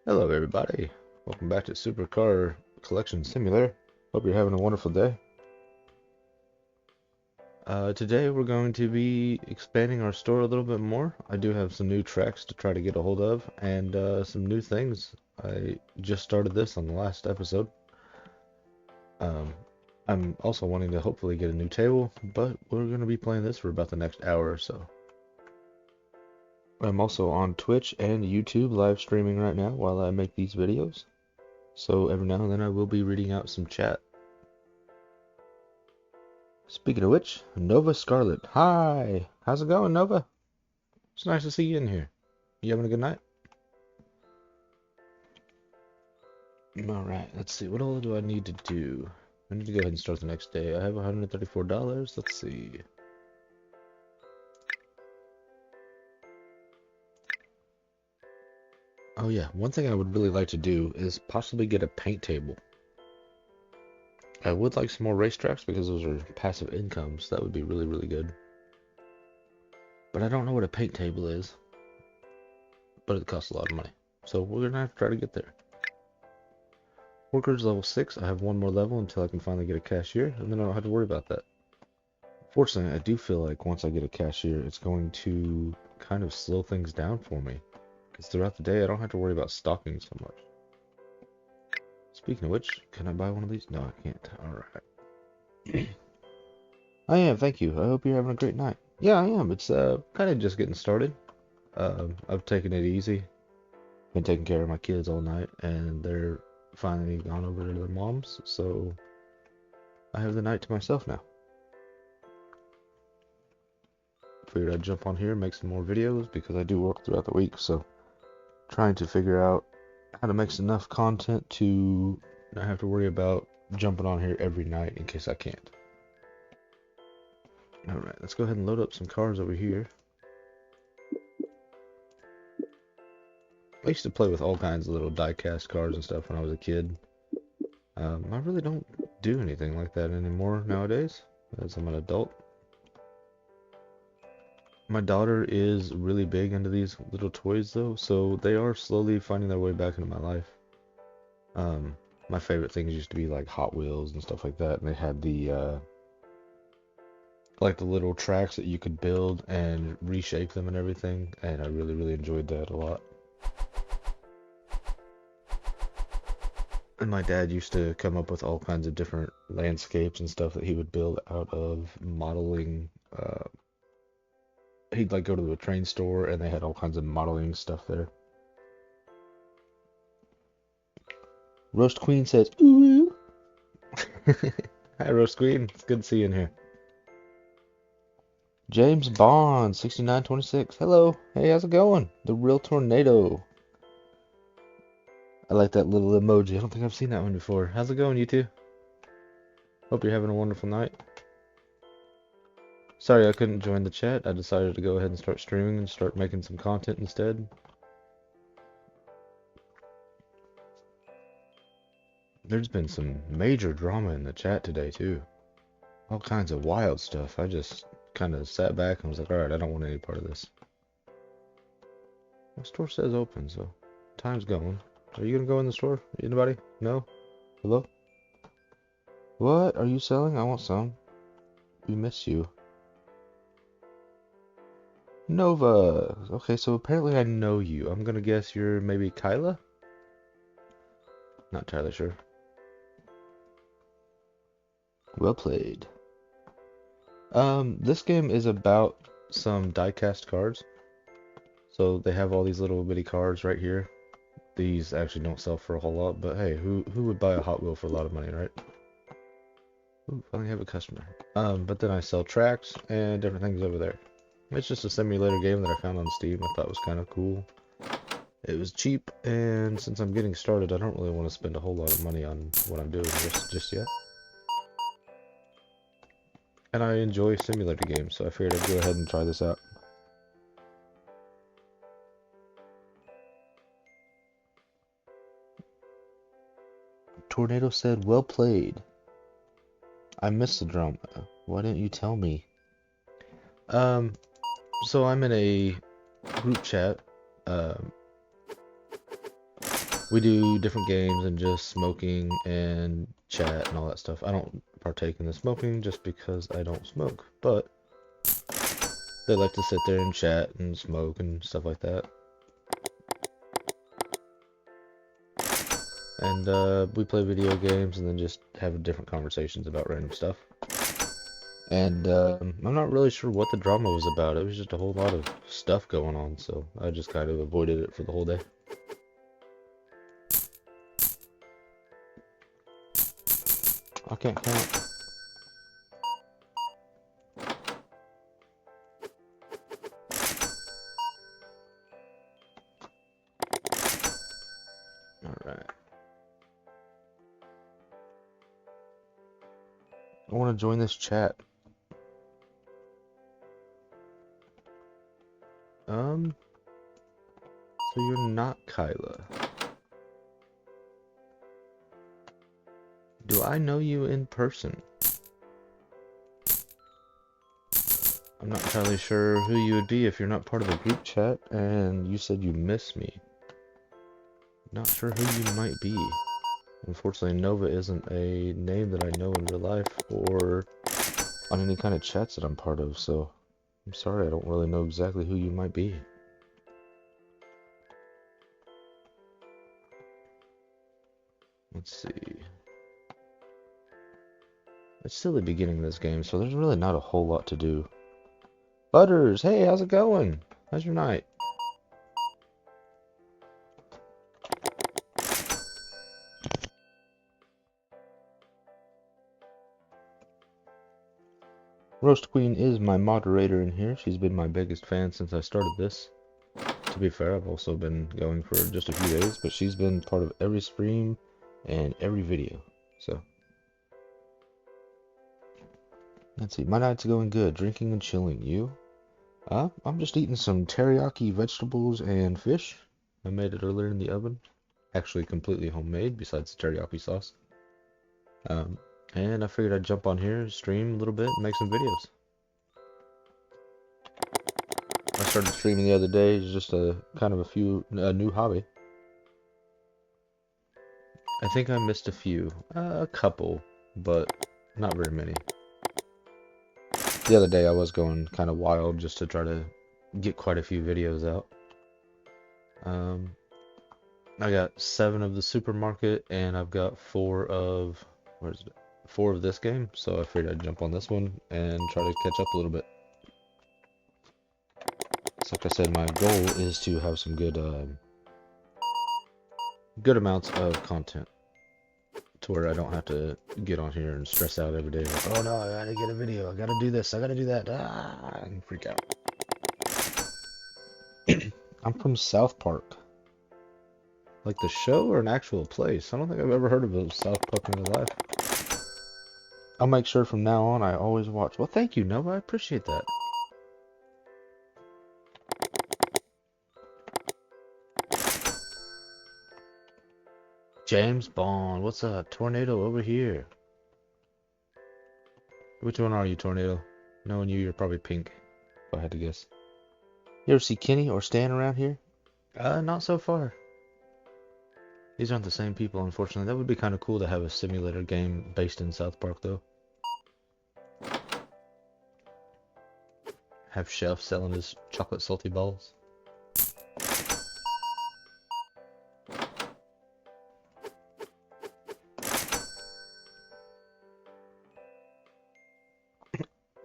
Hello everybody, welcome back to Supercar Collection Simulator. Hope you're having a wonderful day. Today we're going to be expanding our store a little bit more. I do have some new tracks to try to get a hold of and some new things. I just started this on the last episode. Um, I'm also wanting to hopefully get a new table, but we're going to be playing this for about the next hour or so. I'm also on Twitch and YouTube live streaming right now while I make these videos. So every now and then I will be reading out some chat. Speaking of which, Nova Scarlet. Hi! How's it going, Nova? It's nice to see you in here. You having a good night? Alright, let's see. What all do I need to do? I need to go ahead and start the next day. I have $134. Let's see. Oh yeah, one thing I would really like to do is possibly get a paint table. I would like some more racetracks because those are passive incomes. That would be really, really good. But I don't know what a paint table is. But it costs a lot of money. So we're going to have to try to get there. Workers level 6. I have one more level until I can finally get a cashier, and then I don't have to worry about that. Fortunately, I do feel like once I get a cashier, it's going to kind of slow things down for me. Because throughout the day, I don't have to worry about stocking so much. Speaking of which, can I buy one of these? No, I can't. Alright. I am, thank you. I hope you're having a great night. Yeah, I am. It's kind of just getting started. I've taken it easy. Been taking care of my kids all night, and they're finally gone over to their moms, so I have the night to myself now. Figured I'd jump on here and make some more videos because I do work throughout the week, so trying to figure out how to make enough content to not have to worry about jumping on here every night in case I can't. Alright, let's go ahead and load up some cars over here. I used to play with all kinds of little diecast cars and stuff when I was a kid. I really don't do anything like that anymore nowadays, as I'm an adult. My daughter is really big into these little toys though, so they are slowly finding their way back into my life. My favorite things used to be like Hot Wheels and stuff like that, and they had the like the little tracks that you could build and reshape them and everything, and I really, really enjoyed that a lot. And my dad used to come up with all kinds of different landscapes and stuff that he would build out of modeling. He'd like go to a train store and they had all kinds of modeling stuff there. Roast Queen says, ooh. Hi, Roast Queen. It's good to see you in here. James Bond, 6926. Hello. Hey, how's it going? The Real Tornado. I like that little emoji. I don't think I've seen that one before. How's it going, you two? Hope you're having a wonderful night. Sorry I couldn't join the chat. I decided to go ahead and start streaming and start making some content instead. There's been some major drama in the chat today, too. All kinds of wild stuff. I just kind of sat back and was like, alright, I don't want any part of this. My store says open, so time's going. Are you gonna go in the store? Anybody? No? Hello? What? Are you selling? I want some. We miss you. Nova! Okay, so apparently I know you. I'm gonna guess you're maybe Kyla? Not entirely sure. Well played. This game is about some diecast cards. So they have all these little bitty cards right here. These actually don't sell for a whole lot, but hey, who would buy a Hot Wheel for a lot of money, right? Ooh, finally have a customer. But then I sell tracks and different things over there. It's just a simulator game that I found on Steam. I thought was kind of cool. It was cheap, and since I'm getting started, I don't really want to spend a whole lot of money on what I'm doing just yet. And I enjoy simulator games, so I figured I'd go ahead and try this out. Tornado said, well played. I missed the drama. Why didn't you tell me? So I'm in a group chat. We do different games and just smoking and chat and all that stuff. I don't partake in the smoking just because I don't smoke, but they like to sit there and chat and smoke and stuff like that. And we play video games and then just have different conversations about random stuff. And I'm not really sure what the drama was about. It was just a whole lot of stuff going on, so I just kind of avoided it for the whole day. I can't count. Alright. I want to join this chat. So you're not Kyla. Do I know you in person? I'm not entirely sure who you would be if you're not part of the group chat, and you said you miss me. Not sure who you might be. Unfortunately, Nova isn't a name that I know in real life or on any kind of chats that I'm part of, so I'm sorry, I don't really know exactly who you might be. Let's see. It's still the beginning of this game, so there's really not a whole lot to do. Butters, hey, how's it going? How's your night? Roast Queen is my moderator in here. She's been my biggest fan since I started this. To be fair, I've also been going for just a few days, but she's been part of every stream and every video. So, let's see. My night's going good. Drinking and chilling. You? I'm just eating some teriyaki vegetables and fish. I made it earlier in the oven. Actually, completely homemade, besides the teriyaki sauce. And I figured I'd jump on here, stream a little bit, and make some videos. I started streaming the other day. It's just a new hobby. I think I missed a few, a couple, but not very many. The other day I was going kind of wild just to try to get quite a few videos out. I got 7 of the supermarket, and I've got 4 of, where's it? 4 of this game, so I figured I'd jump on this one and try to catch up a little bit. So like I said, my goal is to have some good amounts of content to where I don't have to get on here and stress out every day like, oh no, I gotta get a video, I gotta do this, I gotta do that, and freak out. I'm from South Park. Like the show or an actual place? I don't think I've ever heard of a South Park in my life. I'll make sure from now on I always watch. Well, thank you, Nova. I appreciate that. James Bond. What's up? Tornado over here. Which one are you, Tornado? Knowing you, you're probably pink, if I had to guess. You ever see Kenny or Stan around here? Not so far. These aren't the same people, unfortunately. That would be kind of cool to have a simulator game based in South Park, though. Have Chef selling his chocolate salty balls.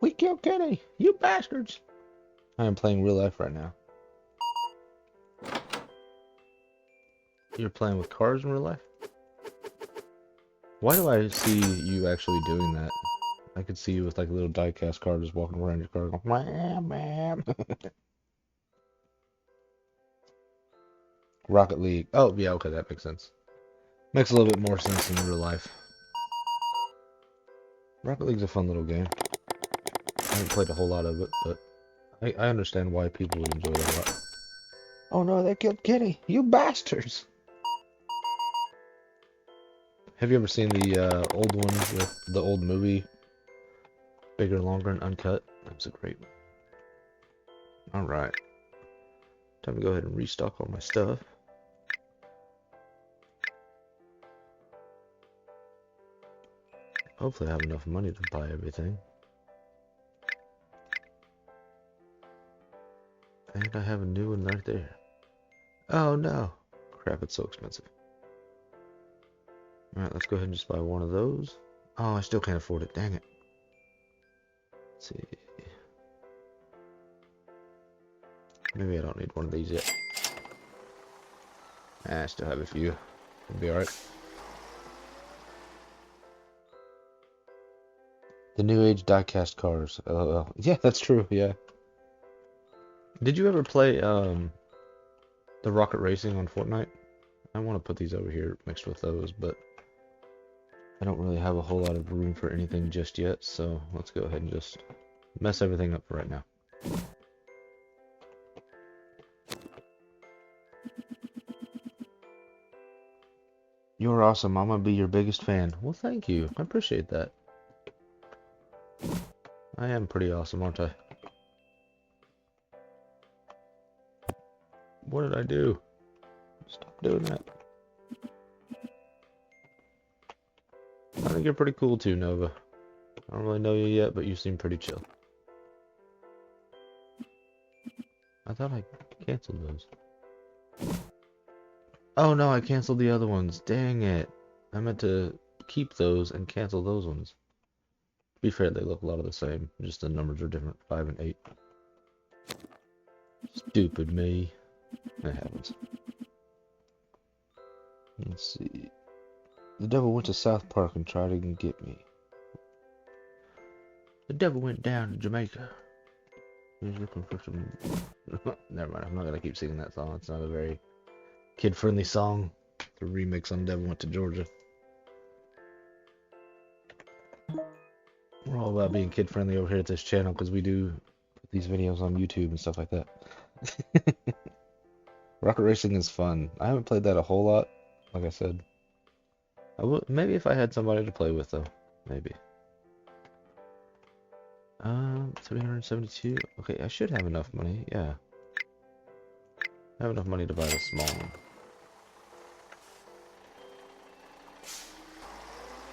We killed Kenny! You bastards! I am playing real life right now. You're playing with cars in real life? Why do I see you actually doing that? I could see you with like a little diecast car just walking around your car going, wham, wham. Rocket League. Oh, yeah, okay, that makes sense. Makes a little bit more sense in real life. Rocket League's a fun little game. I haven't played a whole lot of it, but I understand why people would enjoy it a lot. Oh no, they killed Kenny! You bastards! Have you ever seen the old one with the old movie? Bigger, longer, and uncut? That was a great one. Alright. Time to go ahead and restock all my stuff. Hopefully I have enough money to buy everything. And I have a new one right there. Oh no. Crap, it's so expensive. Alright, let's go ahead and just buy one of those. Oh, I still can't afford it. Dang it. Let's see. Maybe I don't need one of these yet. I still have a few. It'll be alright. The new age diecast cars. LOL. Yeah, that's true. Yeah. Did you ever play the Rocket Racing on Fortnite? I want to put these over here mixed with those, but I don't really have a whole lot of room for anything just yet, so let's go ahead and just mess everything up for right now. You're awesome. I'm gonna be your biggest fan. Well, thank you. I appreciate that. I am pretty awesome, aren't I? What did I do? Stop doing that. I think you're pretty cool too, Nova. I don't really know you yet, but you seem pretty chill. I thought I canceled those. Oh no, I canceled the other ones. Dang it. I meant to keep those and cancel those ones. To be fair, they look a lot of the same. Just the numbers are different. 5 and 8. Stupid me. That happens. Let's see. The devil went to South Park and tried to get me. The devil went down to Jamaica. He was looking for some... Never mind, I'm not gonna keep singing that song. It's not a very kid-friendly song. The remix on Devil Went to Georgia. We're all about being kid-friendly over here at this channel because we do put these videos on YouTube and stuff like that. Rocket Racing is fun. I haven't played that a whole lot, like I said. I would, maybe if I had somebody to play with, though. Maybe. 372. Okay, I should have enough money. Yeah. I have enough money to buy the small one.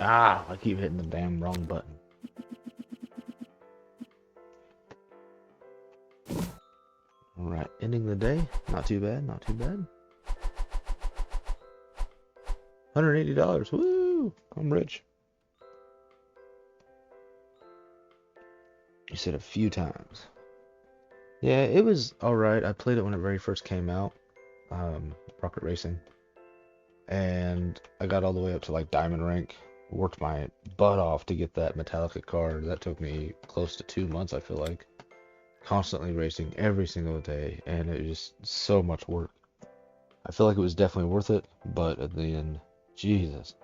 Ah, I keep hitting the damn wrong button. Alright, ending the day. Not too bad, not too bad. $180. Woo! I'm rich. You said a few times. Yeah, it was alright. I played it when it very first came out. Rocket Racing. And I got all the way up to like Diamond Rank. Worked my butt off to get that Metallica card. That took me close to 2 months, I feel like. Constantly racing every single day. And it was just so much work. I feel like it was definitely worth it. But at the end, Jesus.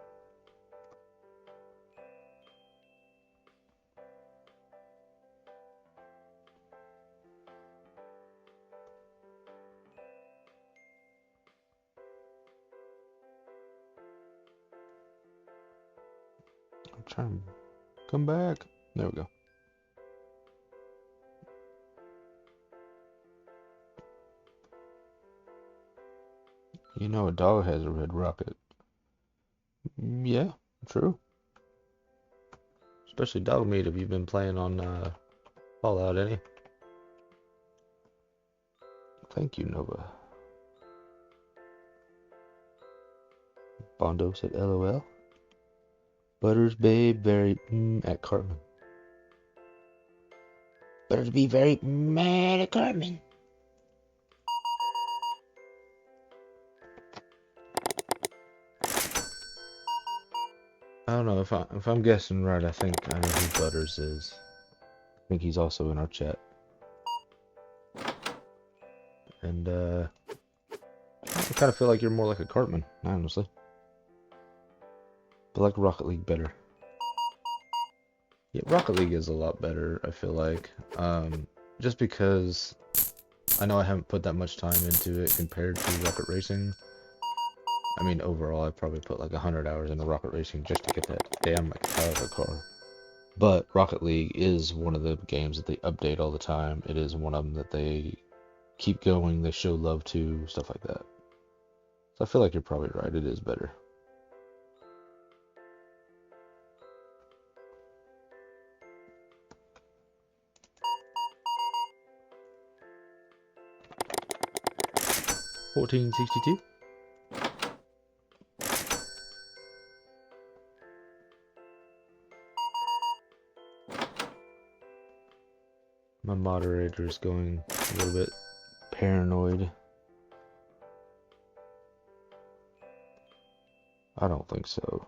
I'm trying to come back. There we go. You know a dog has a red rocket. Yeah, true. Especially dog meat if you've been playing on Fallout any. Thank you, Nova. Bondo said LOL. Butters babe very at Cartman. Butters be very mad at Cartman. I don't know if I'm guessing right. I think I know who Butters is. I think he's also in our chat. And I kind of feel like you're more like a Cartman, honestly. But like Rocket League better. Yeah, Rocket League is a lot better, I feel like. Just because I know I haven't put that much time into it compared to Rocket Racing. I mean, overall, I probably put like 100 hours into Rocket Racing just to get that damn Metallica car. But Rocket League is one of the games that they update all the time. It is one of them that they keep going, they show love to, stuff like that. So I feel like you're probably right, it is better. 1462. My moderator is going a little bit paranoid. I don't think so.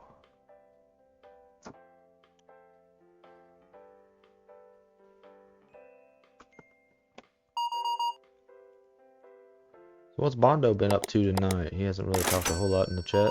So what's Bondo been up to tonight? He hasn't really talked a whole lot in the chat.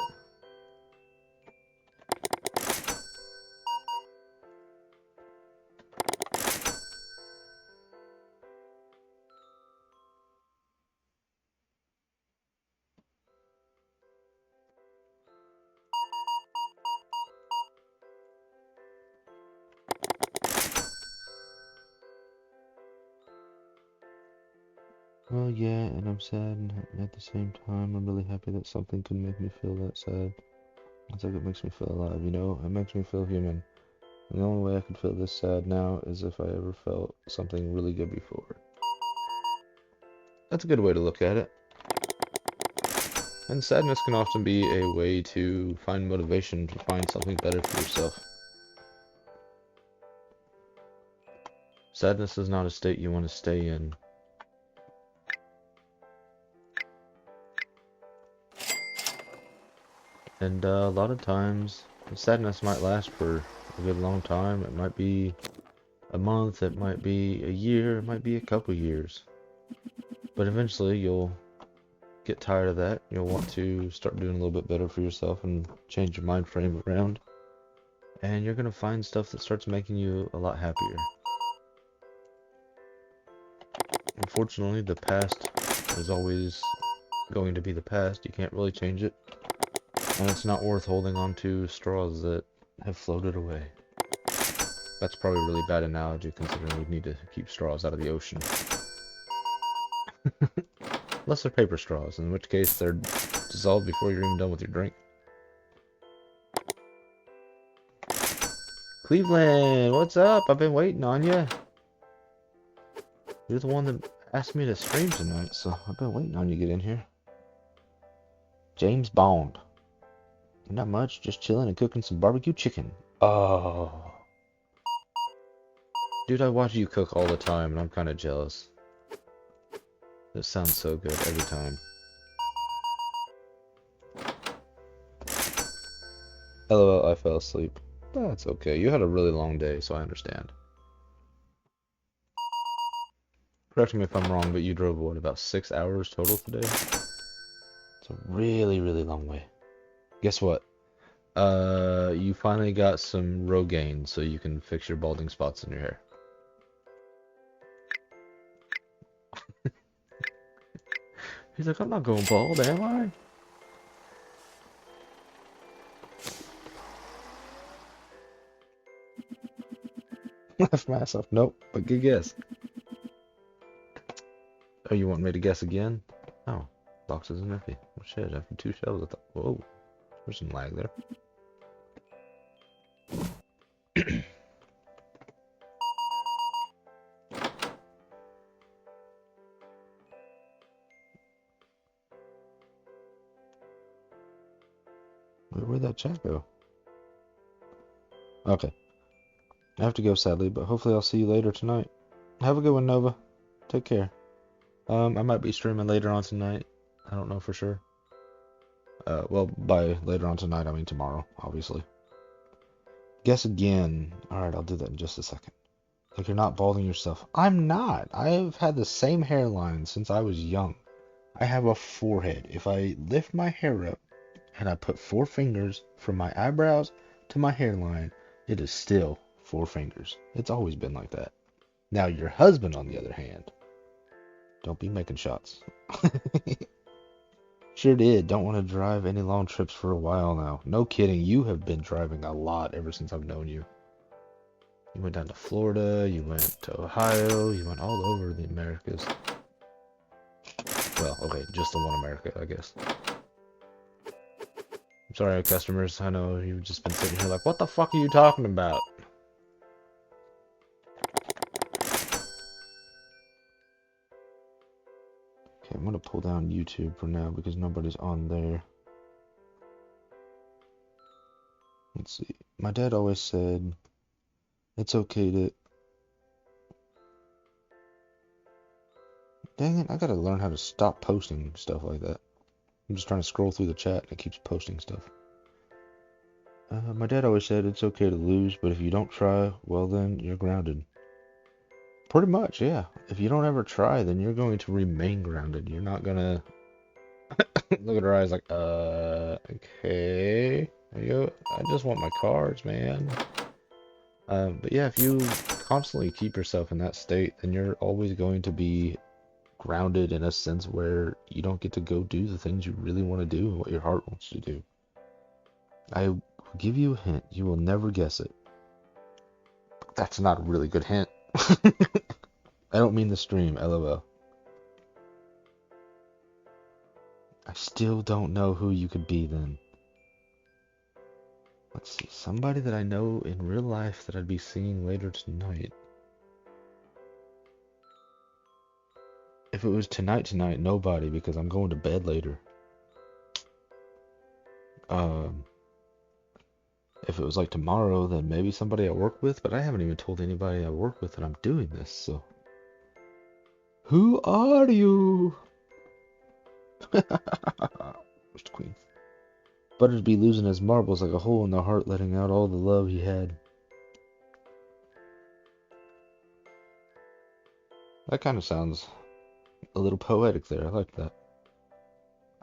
Well, yeah, and I'm sad, and at the same time, I'm really happy that something could make me feel that sad. It's like it makes me feel alive, you know? It makes me feel human. And the only way I could feel this sad now is if I ever felt something really good before. That's a good way to look at it. And sadness can often be a way to find motivation to find something better for yourself. Sadness is not a state you want to stay in. And a lot of times, sadness might last for a good long time. It might be a month, it might be a year, it might be a couple years. But eventually you'll get tired of that. You'll want to start doing a little bit better for yourself and change your mind frame around. And you're going to find stuff that starts making you a lot happier. Unfortunately, the past is always going to be the past. You can't really change it. And it's not worth holding on to straws that have floated away. That's probably a really bad analogy considering we need to keep straws out of the ocean. Unless they're paper straws, in which case they're dissolved before you're even done with your drink. Cleveland, what's up? I've been waiting on you. You're the one that asked me to stream tonight, so I've been waiting on you to get in here. James Bond. Not much, just chilling and cooking some barbecue chicken. Oh. Dude, I watch you cook all the time, and I'm kind of jealous. It sounds so good every time. LOL, I fell asleep. That's okay. You had a really long day, so I understand. Correct me if I'm wrong, but you drove, what, about 6 hours total today? It's a really, really long way. Guess what? You finally got some Rogaine, so you can fix your balding spots in your hair. He's like, I'm not going bald, am I? Laugh myself. Nope, but good guess. Oh, you want me to guess again? Oh, box isn't empty. Oh shit, after 2 shelves, I thought, whoa, there's some lag there. Where'd that chat go? Okay. I have to go, sadly, but hopefully I'll see you later tonight. Have a good one, Nova. Take care. I might be streaming later on tonight. I don't know for sure. Well, by later on tonight, I mean tomorrow, obviously. Guess again. Alright, I'll do that in just a second. Like you're not balding yourself. I'm not. I've had the same hairline since I was young. I have a forehead. If I lift my hair up and I put 4 fingers from my eyebrows to my hairline, it is still 4 fingers. It's always been like that. Now your husband, on the other hand, don't be making shots. Sure did. Don't want to drive any long trips for a while now. No kidding. You have been driving a lot ever since I've known you. You went down to Florida. You went to Ohio. You went all over the Americas. Well, okay, just the one America, I guess. I'm sorry, customers. I know you've just been sitting here like, what the fuck are you talking about? Okay, I'm gonna pull down YouTube for now because nobody's on there. Let's see. My dad always said it's okay to... Dang it, I gotta learn how to stop posting stuff like that. I'm just trying to scroll through the chat and it keeps posting stuff. My dad always said it's okay to lose, but if you don't try, well then you're grounded. Pretty much, yeah. If you don't ever try, then you're going to remain grounded. You're not gonna look at her eyes like, okay. I just want my cards, man. But yeah, if you constantly keep yourself in that state, then you're always going to be grounded in a sense where you don't get to go do the things you really want to do and what your heart wants to do. I will give you a hint. You will never guess it. That's not a really good hint. I don't mean the stream, LOL. I still don't know who you could be then. Let's see, somebody that I know in real life that I'd be seeing later tonight. If it was tonight, nobody, because I'm going to bed later. If it was like tomorrow, then maybe somebody I work with, but I haven't even told anybody I work with that I'm doing this, so. Who are you? Mr. Queen. Butter'd be losing his marbles like a hole in the heart, letting out all the love he had. That kind of sounds a little poetic there. I like that.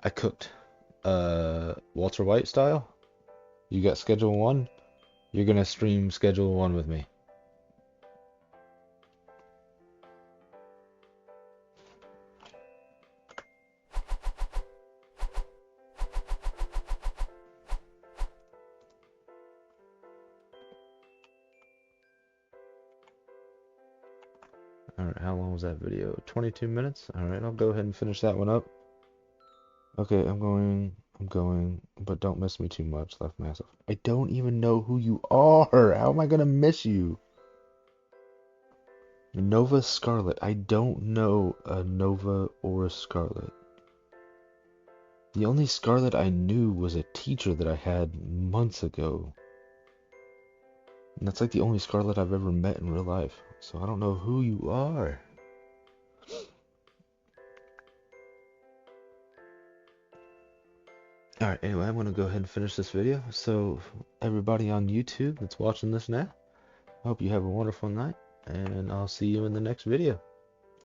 I cooked. Walter White style? You got schedule 1? You're gonna stream schedule 1 with me. Alright, how long was that video? 22 minutes? Alright, I'll go ahead and finish that one up. Okay, I'm going, but don't miss me too much. Left massive. I don't even know who you are. How am I gonna miss you? Nova Scarlet. I don't know a Nova or a Scarlet. The only Scarlet I knew was a teacher that I had months ago. And that's like the only Scarlet I've ever met in real life. So I don't know who you are. Alright, anyway, I'm going to go ahead and finish this video. So, everybody on YouTube that's watching this now, I hope you have a wonderful night, and I'll see you in the next video.